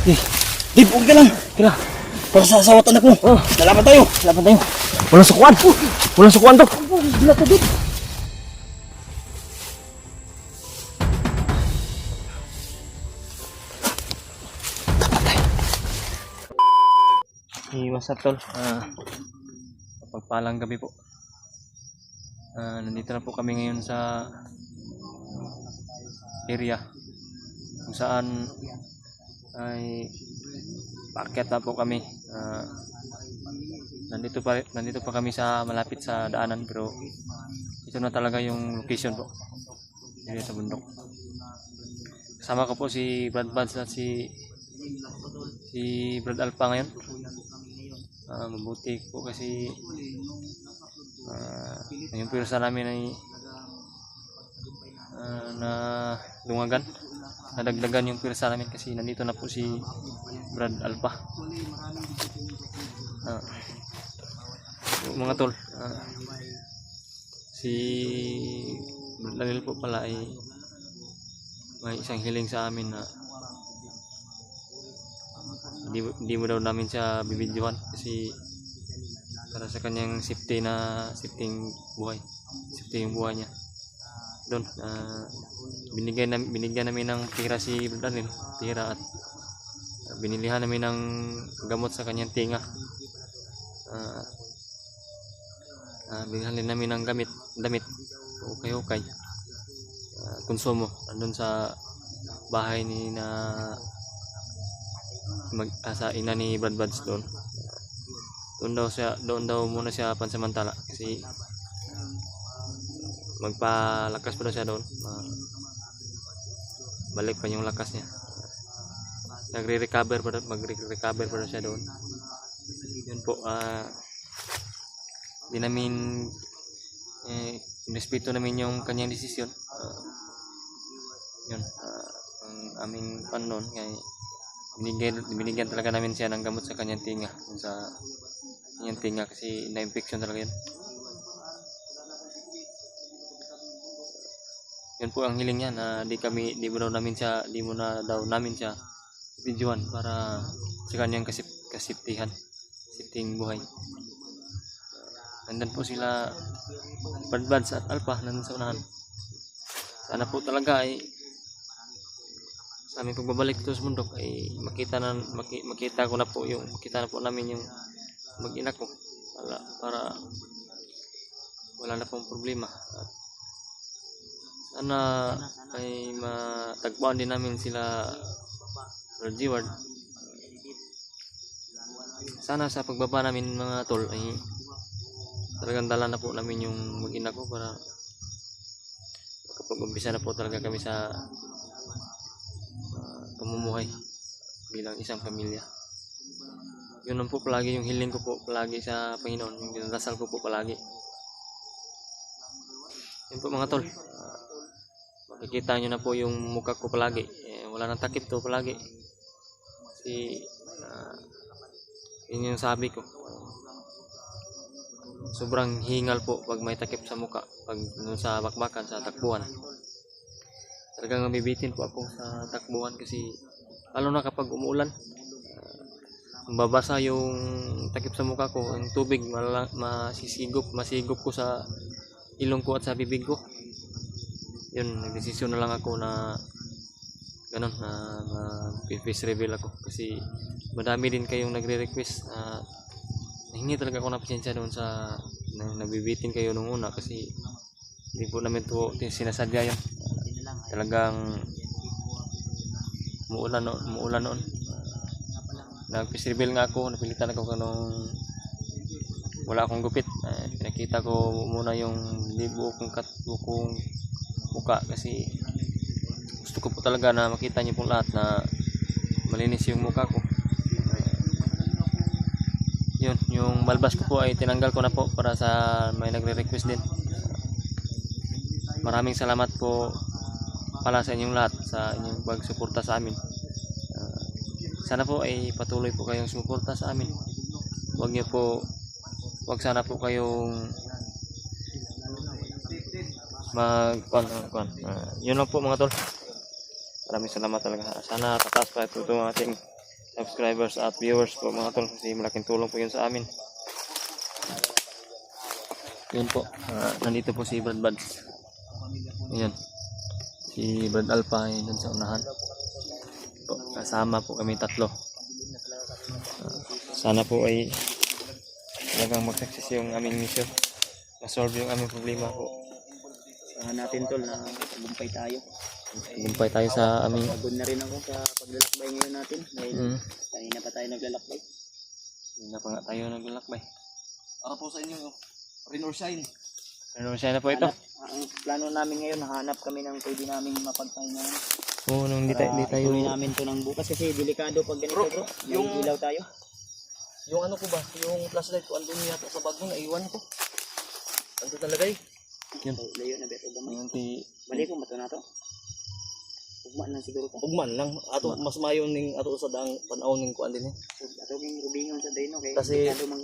Eh, Dib, huwag ka lang. Kaya, para sa sawatan ako. Oh, lalaban tayo. Laban tayo. Walang sukuan. Walang sukuan to. Gila ka, Dib. Iwas na tol. Pagpalang gabi po. Nandito na po kami ngayon sa area kung saan ay paakyat na po kami. Nandito pa kami sa malapit sa daanan, pero ito na talaga yung location po, dito sa bundok. Kasama ko po si Brad Buds at si Brad Alpha ngayon. Mabuti po kasi yung pirsa namin ay na lungagan, nadagdagan yung pirsa namin kasi nandito na po si Brad Alpha. Mga tol, si Brad Daniel po pala ay may isang hiling sa amin na hindi mo daw namin siya bibidyohan kasi para sa kanyang safety yung buhay niya. Doon binigyan namin ng pira si Brad Daniel, pira, at binilihan namin ng gamot sa kanyang tinga. Binilhan din namin ng damit, ukay-ukay, konsumo andun sa bahay ni sa ina ni Brad Buds doon. Doon daw muna siya pansamantala kasi magpalakas pa daw siya doon. Balik pa yung lakas niya. Magre-recover pa daw siya doon. Yun po, di namin respeto namin yung kanyang desisyon. Yun, ang aming panon kaya binigyan talaga namin siya ng gamot sa kanyang tinga, kasi na-infection talaga yun. Yun po ang hiling niya na di mo na daw namin siya videoan para sa kanyang safetying buhay. Nandun po sila Brad Buds at Alpha nandun sa unahan. Sana po talaga ay sa aming pagbabalik dito sa bundok ay makita na po namin yung mag-ina ko para wala na pong problema. At sana ay matagpuan din namin sila Lord G-Ward. Sana sa pagbaba namin mga tol ay talagang dala na po namin yung mag-ina ko para makapag-umpisa na po talaga kami sa pamumuhay bilang isang pamilya. Yun lang po palagi yung hiling ko po palagi sa Panginoon, yung dinadasal ko po palagi. Yun po mga tol, makikita nyo na po yung mukha ko palagi, wala nang takip to palagi kasi yun yung sabi ko, sobrang hingal po pag may takip sa mukha, pag sa bakbakan, sa takbuhan. Talagang mabibitin po ako sa takbuhan kasi lalo na kapag umuulan, babasa yung takip sa mukha ko, ang tubig masigop ko sa ilong ko at sa bibig ko. Yun, nagdesisyon na lang ako na ganun, na face reveal ako kasi madami din kayong nagre-request. Nahingi talaga ako ng pasensya doon sa nabibitin kayo nung una kasi hindi po namin to sinasadya yun. Talagang umuulan noon. Nag-face reveal nga ako, napilitan ako nung wala akong gupit. Pinakita ko muna yung libo kong mukha kasi gusto ko po talaga na makita niyo po lahat na malinis yung mukha ko. Yun, yung balbas ko po ay tinanggal ko na po para sa may nagre-request din. Maraming salamat po pala sa inyong lahat sa inyong pagsuporta sa amin. Sana po ay patuloy po kayong sumuporta sa amin. Wag sana po kayong yun lang po mga tol. Maraming salamat talaga. Sana tataas pa ito ating subscribers at viewers po mga tol, kasi malaking tulong po yun sa amin. Yun po, nandito po si Brad Buds. Ayan, si Brad Alpha ay dun sa unahan po, kasama po kami tatlo. Sana po ay talagang mag-success yung aming mission, ma-solve yung aming problema po. Saan natin tol na tagumpay tayo. Gumpay tayo sa aming Pagod na rin ako sa paglalakbay ngayon natin dahil kanina pa tayo naglalakbay. hindi na pa nga tayo naglalakbay. Para po sa inyo, rain or shine. Ano siya na po ito? Ang plano namin ngayon, hanap kami ng pwede namin mapagpahinga. Oo, nung hindi tayo Ituloy namin to ng bukas kasi delikado pag ganito bro. Yung ilaw tayo. Yung ano ko ba, yung flashlight ko andun yata sa bag mo, naiwan ko. Andun talaga eh. yun. Layo na beto gamay. Yung Balik ko mato na to. Ugma lang siguro to. Ugman lang, ato mas mayon ning ato sa daang panahon ning kuan din eh. Ato king rubingon sa dayno kay Kasi delikado mang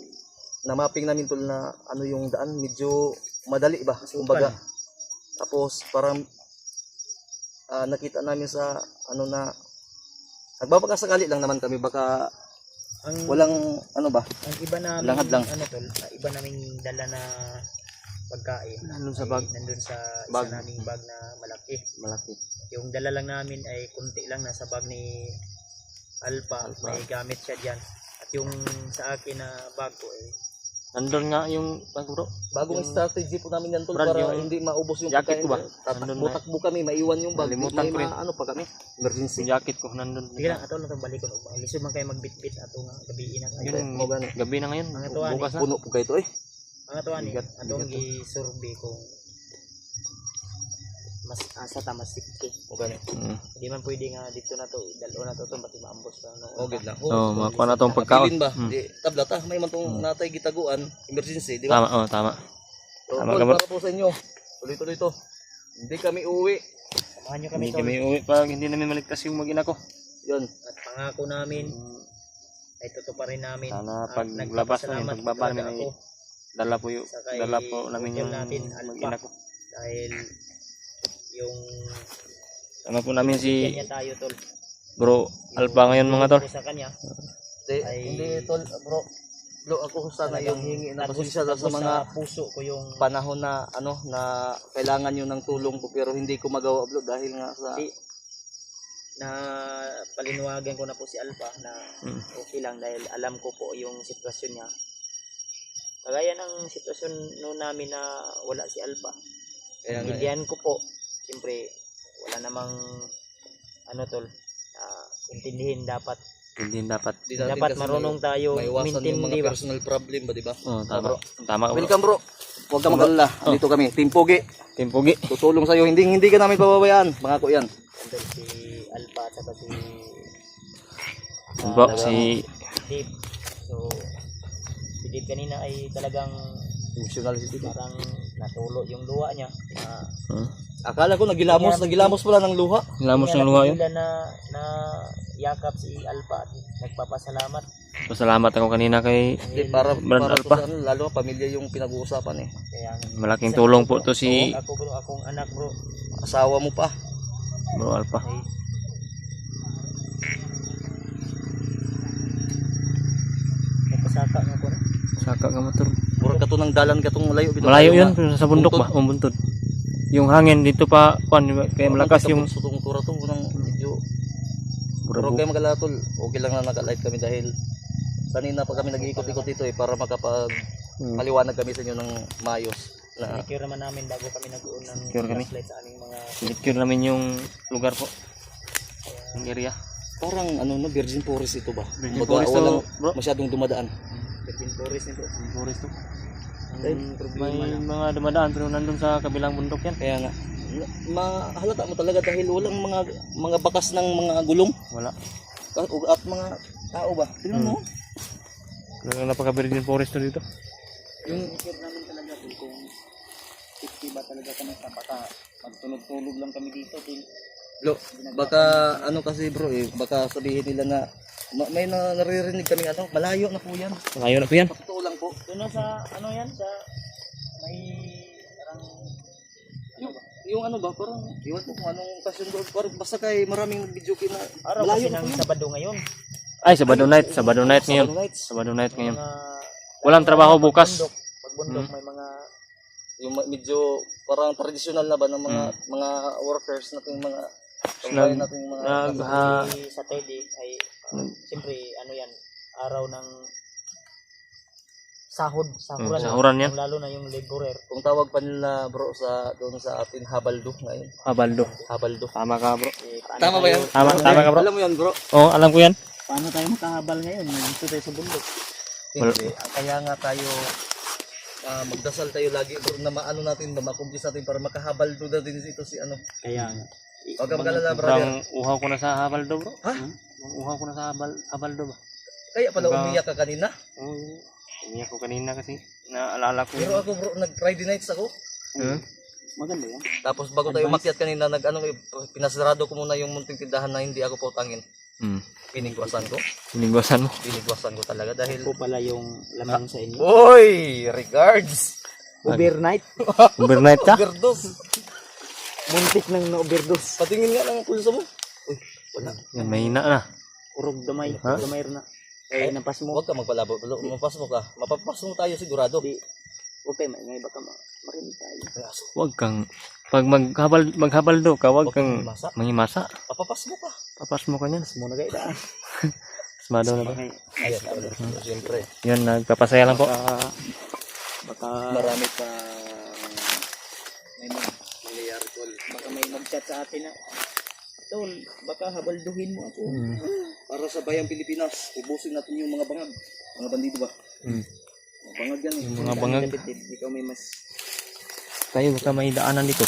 na-mapping namin tol na ano yung daan, medyo madali ba, kumbaga. Tapos parang nakita namin sa ano na nagbabakasakali lang naman kami, baka ang walang ano ba, ang iba namin Langad lang. ano tol, iba naming dala na pagkain. nandun sa ay bag, nandun sa Bag. isa naming bag na malaki. malaki. Yung dala lang namin ay kunti lang nasa bag ni Alpha. May gamit siya diyan. At yung sa akin na bag ko Nandun nga yung bro. bagong strategy po namin yan tol, Brad, para yung hindi maubos yung jacket ko ba? Tatakbo Nandun na. takbo kami, maiwan yung bag. Nalimutan May ko rin. ano pa kami, emergency. Yung jacket ko nandun. sige lang ato lang itong balik ko. Lisod man kayo magbitbit ato nga gabiin na kayo. Yun, gabi na ngayon. Mga tuwan, Bukas na. Puno po kayo to eh. Mga tuwan Bigat, atong bigat to. gisurvey kung mas asa ta mas safety. Okay. Hindi man pwede nga dito na to, dalo na to pati maambos pa no. Okay lang. Oo, makuha na itong pagkaon. Pagkaon ba? Hmm. Di, tabla ta, may man tong natay gitaguan, emergency, di ba? Tama, tama. So, Tama tol, ka ba? para po sa inyo. Tuloy-tuloy to. Hindi kami uwi. Samahan niyo kami Hindi tol. kami uwi pag hindi namin maligtas yung mag-ina ko. Yun. At pangako namin ay tutuparin namin. Sana At pag naglabas namin, nagpapasalamat pagbaba namin talaga ay ako Saka dala po namin utol yung natin, mag-ina ko. dahil yung Sama po namin si kanya tayo tol. Bro Alpha ngayon mga tol. Ko sa kanya Hindi, Ay- hindi tol, bro. Bro, ako sana yung hingi na pasensya sa tagos mga puso ko yung panahon na ano na kailangan nyo ng tulong ko pero hindi ko magawa bro dahil nga sa Di- na palinuwagan ko na po si Alpha na okay lang dahil alam ko po yung sitwasyon niya. Kagaya ng sitwasyon noon namin na wala si Alpha. kaya nga, Intindihan ko po. Siyempre, wala namang ano tol, intindihin dapat. Hindi dapat. di natin Dapat kasi marunong tayo maiwasan yung maintindihan, mga di ba? personal problem ba, di ba? Oh, tama. Tama ka bro. Welcome bro. Huwag ka mag-alala. Dito kami, Team Pogi. Timpugi. Tutulong sa iyo. Hindi ka namin pababayaan. Pangako yan. Andun si Alpha at saka si Yun po, si Dave. So, si Dave kanina ay talagang Emotional sensitive. parang natulo yung luha niya. Akala ko nagilamos pala ng luha. lamos ng luha yun. Na yakap si Alpha at nagpapasalamat. Pasalamat ako kanina kay Hindi, para Brad to Alpha. sa ano, lalo pamilya yung pinag-uusapan eh. Kaya Malaking tulong po to si ako bro, akong anak bro. Asawa mo pa. Bro Alpha. Ay, napasaka nga po na. Saka ka motor. Murag ka to ng dalan ka tong malayo. Malayo yun sa bundok ba? O buntod. Yung hangin dito pa kuan kaya malakas yung sutong tura to unang medyo. Pero burabu. kayo mag-alala tol. Okay lang na naka-live kami dahil kanina pa kami nag-iikot-ikot dito eh para makapag maliwanag kami sa inyo ng maayos. Na Secure naman namin bago kami nag-uon ng Secure kami. flashlight sa aming mga Secure namin yung lugar po. Yung area. parang ano na Virgin Forest ito ba? Virgin Kumbaga, Forest to, walang bro. masyadong dumadaan. Virgin Forest nito. Forest to. Ay, May problema lang. mga dumadaan pero nandun sa kabilang bundok yan. Kaya nga mahalata mo talaga dahil walang mga bakas ng mga gulong Wala. at mga tao ba? Tingnan mo. Napaka-virgin forest to dito. Yung secure namin talaga kung safety ba talaga kami sa baka magtulog-tulog lang kami dito. Lo, baka ano kasi bro eh, baka sabihin nila na may naririnig kami ano, malayo na po yan. Ngayon na po yan. Totoo lang po. Doon na sa ano yan sa may parang Yung ano ba, parang iwan ko kung anong kasyon doon. Parang basta kay maraming video na araw malayo kasi na po ng yan. Sabado ngayon. Ay, Sabado night ngayon. Sabado nights. Sabado night ngayon. Mga, Walang trabaho bukas. Pag bundok, may mga Yung medyo parang traditional na ba ng mga workers nating mga kabayan nating mga Saturday ay siyempre ano yan, araw ng sahuran. Sahuran yan. Lalo na yung laborer. kung tawag pa nila bro sa doon sa atin habaldo ngayon. Habaldo. Tama ka, bro. Tama ba yan? Tama ka, bro. Alam mo yan bro? Oo, alam ko yan. Paano tayo makahabal ngayon? Dito tayo sa bundok. Hindi. Kaya nga tayo magdasal tayo lagi bro na maano natin ba makumplis natin para makahabaldo na din ito si ano. Kaya nga. Wag kang magalala brother. Sobrang uhaw ko na sa Habaldo, bro. Ha? Uhaw ko na sa Habaldo ba? Kaya pala umiyak ka kanina. Oo. Umiyak ko kanina kasi naalala ko. Pero ako bro nag Friday nights ako. Maganda yan. Tapos bago tayo umakyat kanina pinasarado ko muna yung munting tindahan na hindi ako pautangin. Pinigwasan ko. Pinigwasan mo. Pinigwasan ko talaga dahil Po pala yung lamang sa inyo. Oy, regards. Overnight. Overnight ka? Overdose. Muntik nang na-overdose. Patingin nga ng pulso mo. Uy, wala. Yan, mahina na. Urog damay. Ha? Damay na. Ay, napas mo. Huwag ka magpalabo. Mapas mo ka. Mapapas mo tayo sigurado. Huwag kayo maingay. Baka marinig tayo. Huwag kang, pag maghabaldo ka, huwag kang mangimasa. Papapas mo ka. Papas mo ka niyan. Muna kayo daan. Smado na ba? Ayan, siyempre. Yan, nagpapasaya lang po. Baka Marami pa may mangyayari tol. baka may mag-chat sa atin na Tol, baka habalduhin mo ako. Para sa bayang Pilipinas, ubusin natin yung mga bangag. Mga bandido ba? Mga bangag yan. Yung mga bangag. Ikaw may mas Tayo, baka may daanan dito.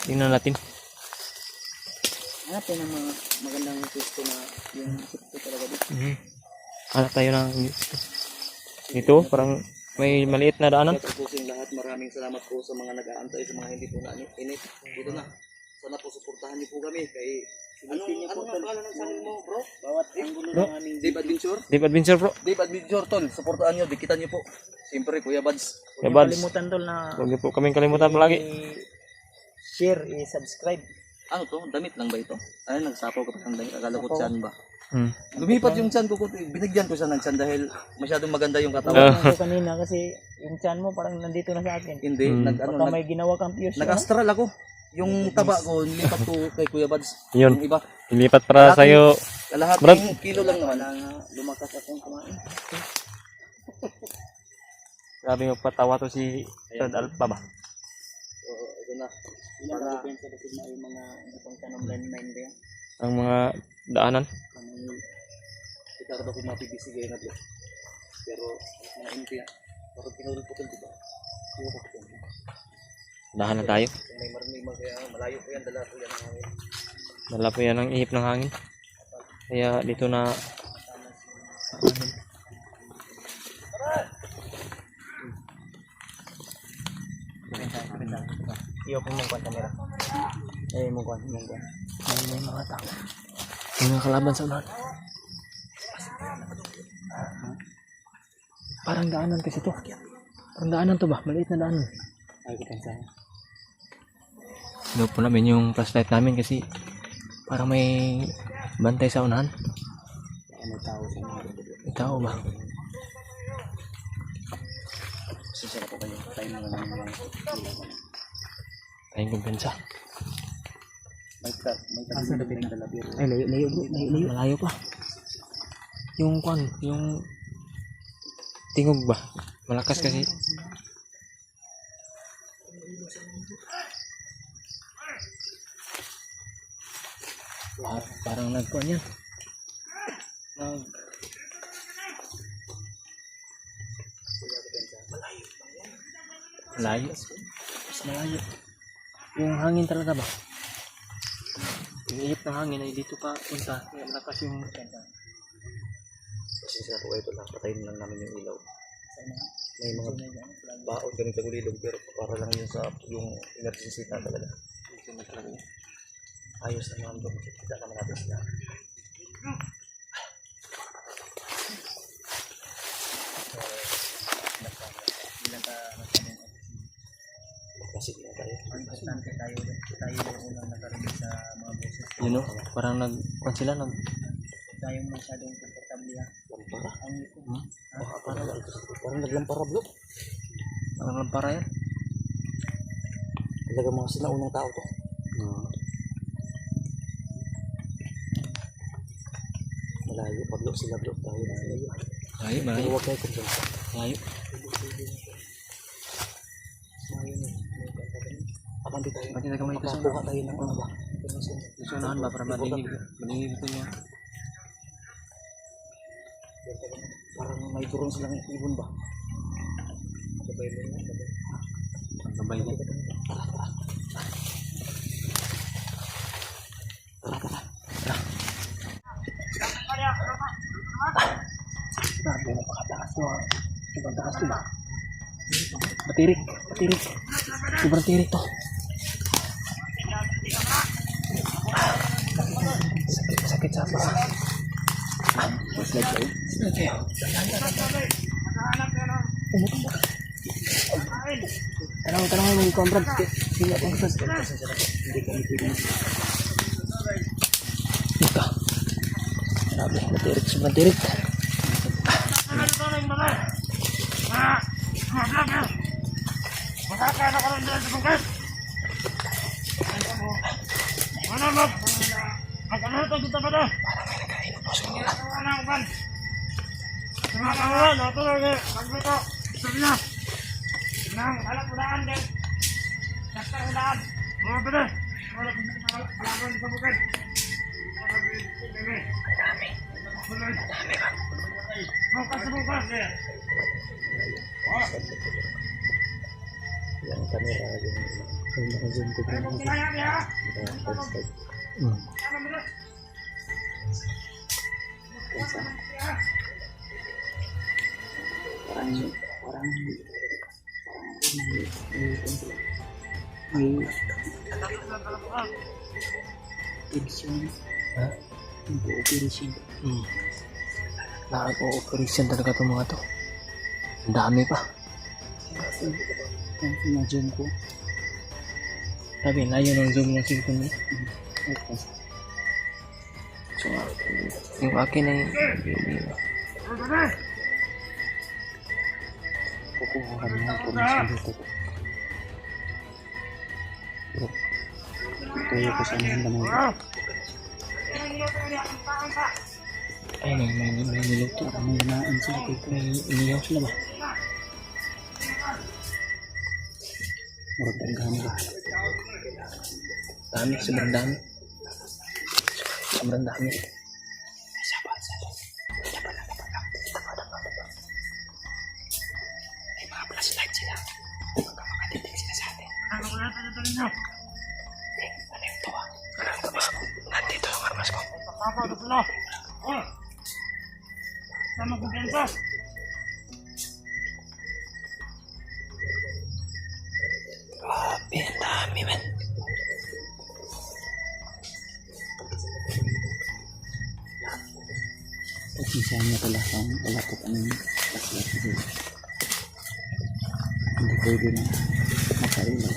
Tingnan natin. hanapin ang mga magandang pwesto na yung sito talaga dito. Hanap tayo ng dito, parang may maliit na daanan. Tapusin lahat. Maraming salamat po sa mga nag-aantay, sa mga hindi po na init. Dito na. Sana po suportahan niyo po kami kay ano nga pangalan ng channel mo, bro? Bawat anggulo ng aming Dave Adventure? Deep Adventure, bro. Dave Adventure, tol. Suportahan niyo, dikitan niyo po. Siyempre, Kuya Bads. Yeah, buds. kalimutan tol na Huwag niyo po kaming kalimutan palagi. share, i-subscribe. Ano to? Damit lang ba ito? Ay, nagsapaw ka pa ng damit. Akala ko Sapaw. tiyan ba? Lumipat Lumipat yung tiyan ko. Binigyan ko siya ng tiyan dahil masyadong maganda yung katawan. Ako kanina kasi yung chan mo parang nandito na sa akin. Hindi, Baka may ginawa kang fuse. nag-astral ako. Yung taba ko, nilipat ko kay Kuya Bads. Yun. Yung iba, Ilipat para sa'yo. kalahating kilo lang naman. Wala nga, lumakas akong kumain. Grabe magpatawa to si Third Alpha ba? So, ito na. Ilan ang depensa kasi may mga hindi pang tanong landmine ba yan? Ang mga daanan. Itardo ko mapibisigay na bro. Pero, mga inti na. Kapag pinulog ko ito, diba? Iwa ko ito. Dahan na tayo. Kung may marinig kaya malayo ko yan, dala ko yan ang hangin. Dala po yan ang ihip ng hangin. Kaya dito na Iyo kung mong kwan kamera. Mong kwan. may mga tao. May mga kalaban sa unahan. Parang daanan kasi to. Parang daanan to ba? Maliit na daanan. Ay, kita sa Ano po namin yung flashlight namin kasi parang may bantay sa unahan. ano tao sa mga. May tao ba? Susya po kayo. Tayo na lang yung Tayong kumpensa. may asa na pinagdalabir. Ay, layo bro. Layo. Malayo pa. Yung kwan, yung tingog ba? Malakas kasi. Parang nagkuhan yan. Malayo. Mas malayo. Yung hangin talaga ba? Yung ihip ng hangin ay dito pa punta. Kaya malakas yung Pasensya na po kayo ito lang. Patayin lang namin yung ilaw. May mga baon kami tagulilog pero para lang yun sa yung emergency na talaga. Ayos naman ito. Kita naman natin sila. Kasi na tayo. Importante tayo yung unang nakarinig sa mga boses. you know, parang nagkuhan sila, tayong masyadong komportable ha. Lampara. Ano ito? Baka parang naglampara bro. Parang lampara yan. Talaga mga sinaunang tao to. Malayo pa bro sila bro. Tayo na sila yun. Layo, Pero malayo. huwag kayo kumpensa. Layo. Abante tayo. Pati na kamay ito sa Makakuha tayo ng ano ba? Gusto unahan ba para malinig? Malinig ito niya. Parang may turun silang ibon ba? Ang gabay niya. Grabe, napakataas to ha. Sobrang taas to ba? Matirik, matirik. Sobrang tirik to. Sakit sa paa. Slide kayo. Slide kayo. Tanong mo yung kombrad. Sige, kombrad. Hindi kami pwede. Ito. Grabe, matirik. Sobrang tirik. Yang kamera yung naka-zoom ko pa Nakaka-operation talaga itong mga to. Ang dami pa. Yang na-zoom ko. Sabi, layo ng zoom ng cellphone niya. So, yung akin ay Kukuha ka ng information dito. Tuyo ko sa mga naman. ay, may niluto. May naan sila dito. May iniyaw sila ba? Murag daghan ba? Dami, sobrang dami. Sobrang dami. May mga flashlight sila. Baka makatitig sila sa atin. Ano yung to ah? Nandito yung armas ko. Grabe, ang dami man. Pagsisahan niya pala kung wala po anong flashlight kasi hindi pwede na makailaw.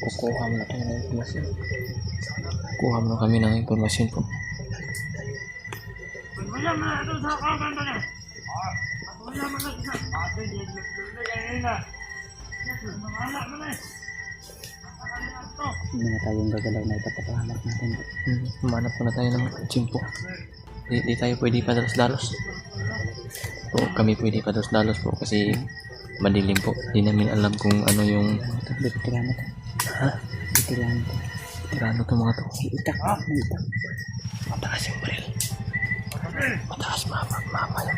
Kukuha mo na tayo ng informasyon. Kuha mo na kami ng informasyon po. Hindi na tayong gagalaw na ipapapahanap natin. Humanap po na tayo ng chimpo. Di tayo pwede padalos-dalos. Po, kami pwede padalos-dalos po kasi madilim po. Di namin alam kung ano yung... Veterano to. Ha? Veterano to. Tirano to mga to. Itak. Itak. Mataas yung baril. Mataas mama yung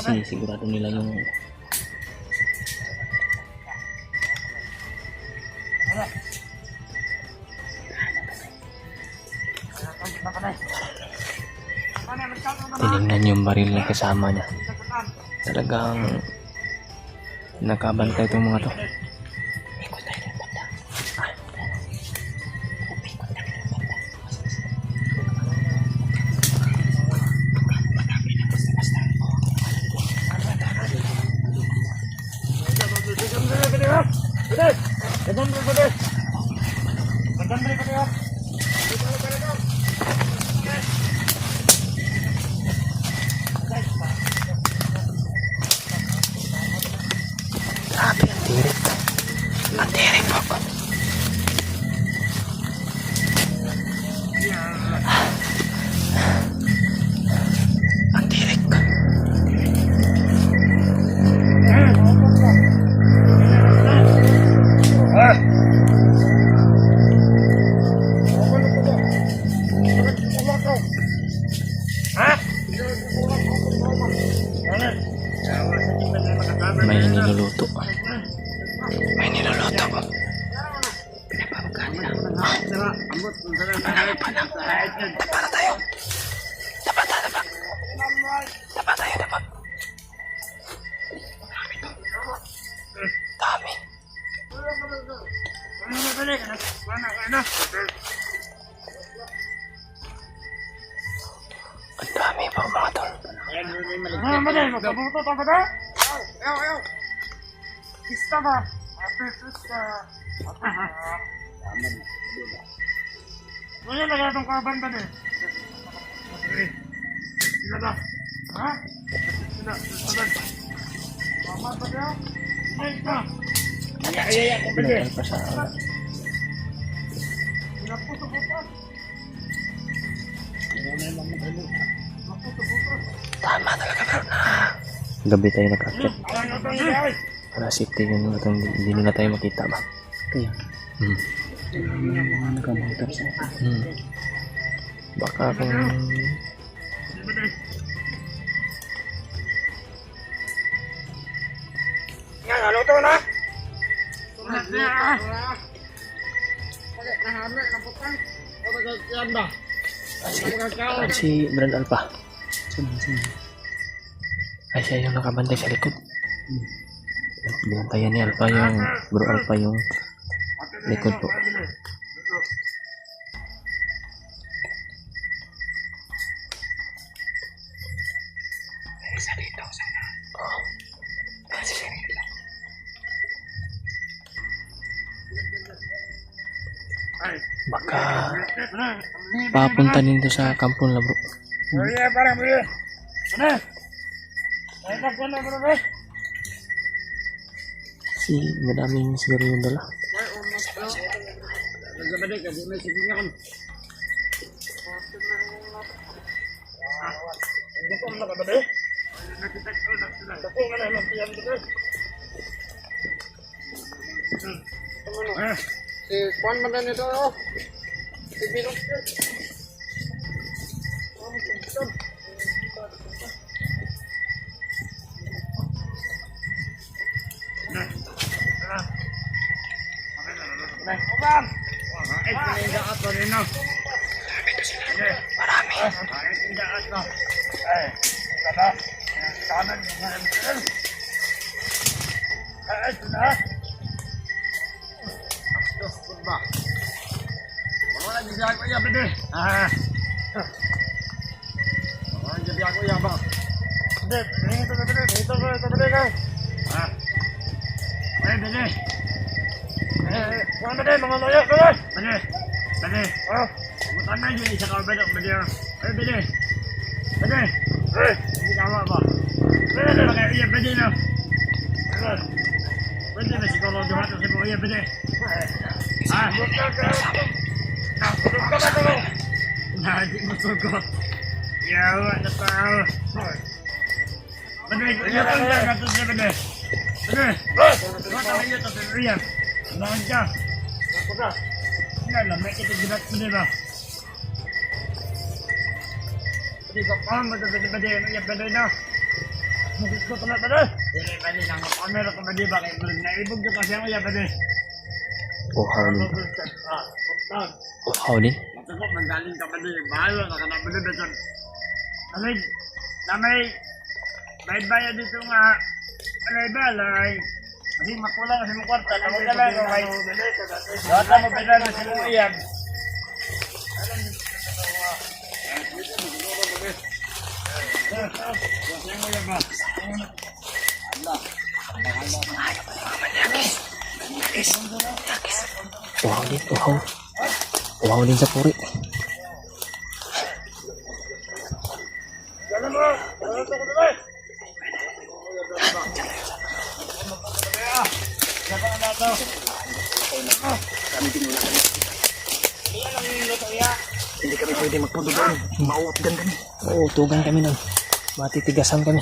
baril. Sigurado nila yung tinignan yung baril na kasama niya. Talagang Nakabantay itong mga to. Grabe, ang tirik. Ang tirik po. Ang tirik. May niluluto. May niluluto. Pinapabagani na. Para tayo. Dapat. Dapat tayo, dapat. Dami. Ang dami po mga tol. Pinakal pa sa tama talaga bro. Gabi tayo nag-akyat. Para safety yun natin, hindi nila tayo makita ba? Kaya. Baka kung si Brand Alpha. Ay, siya yung nakabantay sa likod. Binantayan ni Alpha yung Bro Alpha yung likod po. Isa dito sana. Oo. Kasi siya dito. Baka papunta din to sa kampon la bro. Si madaming siguro yung dala. Si Juan man nito oh. Si Binok. Marami. Uhaw din. Namay bayad dito nga balay-balay Kasi makulang sa mga kwarta. Naman ka lang. Wala mo pinag sa mga iyan. Wow din, wow. Wow din sa puri. Hindi kami pwede magpunto doon. Mauot ganda ni. Oo, tugan kami nun. Matitigasan kami.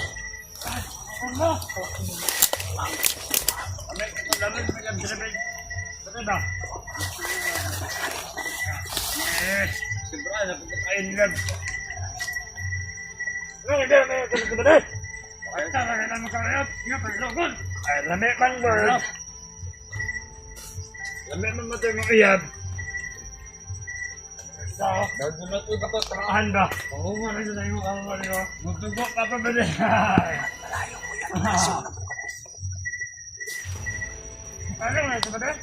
Lamig man matay mga iyan. Dahil na ito ito tarahan ba? Oo nga rin na yung kamali ko. Magtugok ka pa ba din? Malayo mo yan. Ano nga ito ba din?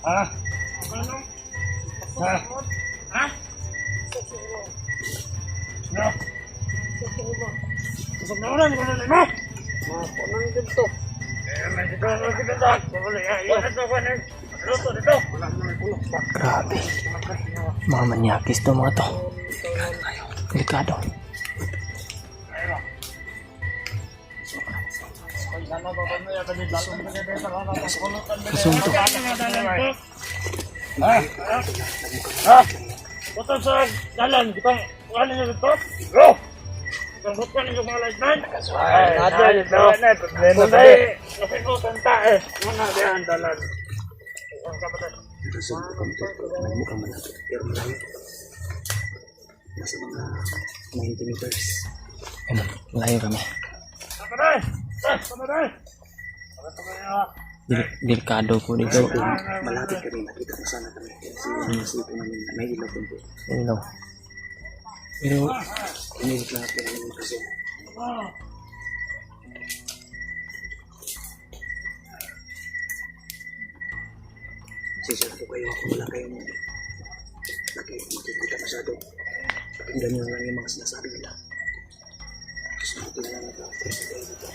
Ha? Ano? Ha? Ha? No? Kusog na ulan, kung ano mo? Mga dito. May dito na kita. Iyan ito ko na. Luto dito. Grabe. Mga manyakis to mga to. Delikado. Kasunto. Puto sa dalan, kitang ano nyo dito? Go! Kitang buto nyo mga lightman? Ay, ito na, problema na eh. Kasi ko tanta eh. Mga diyan dalan. Mukhang malapit. Pero malayo. Nasa mga 90 meters. Ano, malayo kami. Kapaday! Kapaday! Delikado po dito. Malapit kami. Nakita na sana kami. Kasi nasito namin na may ilaw po. Ano? Pero, Inilit lang natin yung kasi. Sisya po kayo kung wala kayong makikita masyado. Pakinggan nyo lang yung mga sinasabi nila. Gusto natin lang nag-press kayo dito.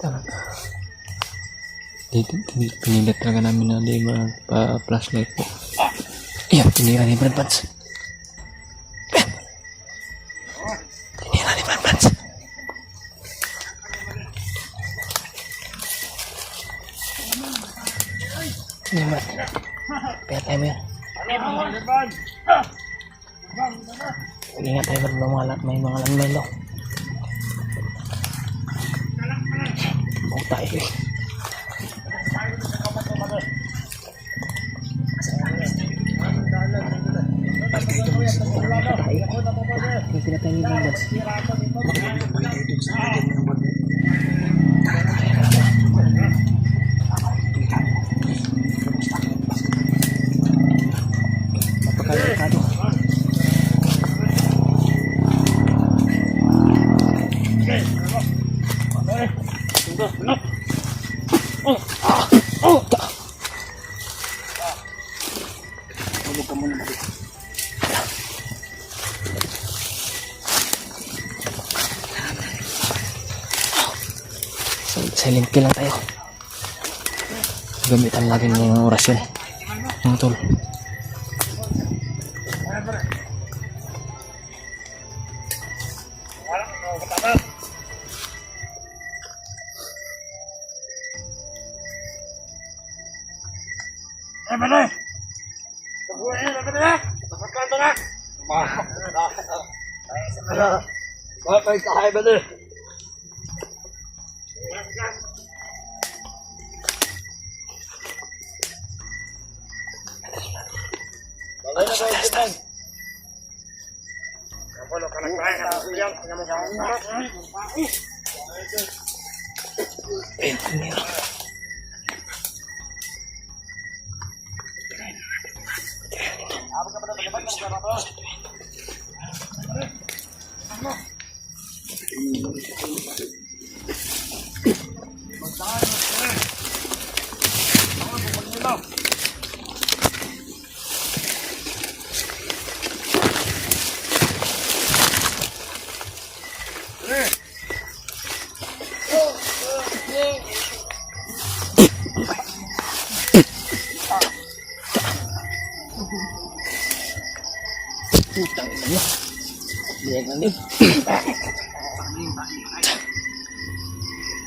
talaga. Dito, pinilit talaga namin na di pa-flashlight po. Ayan, tinira ni Brad Pats. Tinira ni Brad Pats. Sige, Brad. Kaya tayo mo yan. Ingat tayo, Brad. May mga landmine daw. Huwag tayo eh. Yung pinatay ni Brad Pats. Napakalikado. Silent kill lang tayo. Gamitan lagi ng mga orasyon. Mga tol. Bale! Tabuhin na ba na? Nakakanta na! Bakay kahay ba na? Balay na ba yung kitang? Kapalo ka nagkahay na kusiyang. Tinira.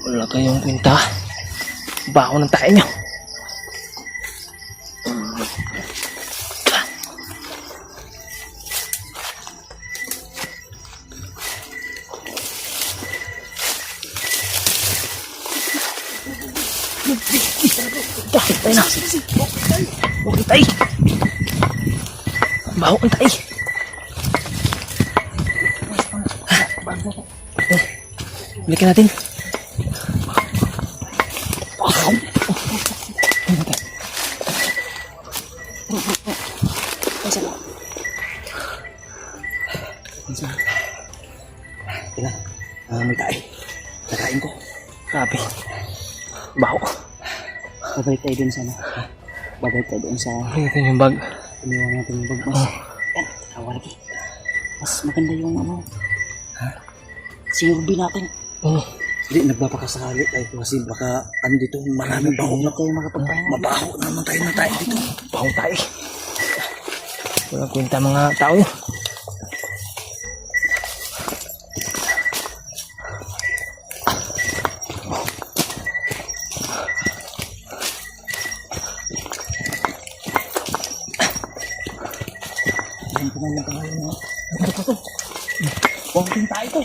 Wala kayong kwenta. Baho ng tayo nyo. Tayo na. Huwag tayo. Baho ng tayo. Balikan natin. May tae. Nakain ko. Grabe. Baho. Babalik tayo dun sa ano. Babalik tayo dun sa Ito yung bag. iniwan natin yung bag. Mas, yan, tawa lagi. Mas maganda yung ano. Sinurbi natin. Oh. Hindi, nagpapakasakali tayo kasi baka ano dito, maraming baho na tayo makapagpahinga. Mabaho naman tayo na tayo dito. Baho tayo. Walang kwenta mga tao yun. Yan pa nga yung pangalan mo. Ano ba ito? Buwang tayo ito.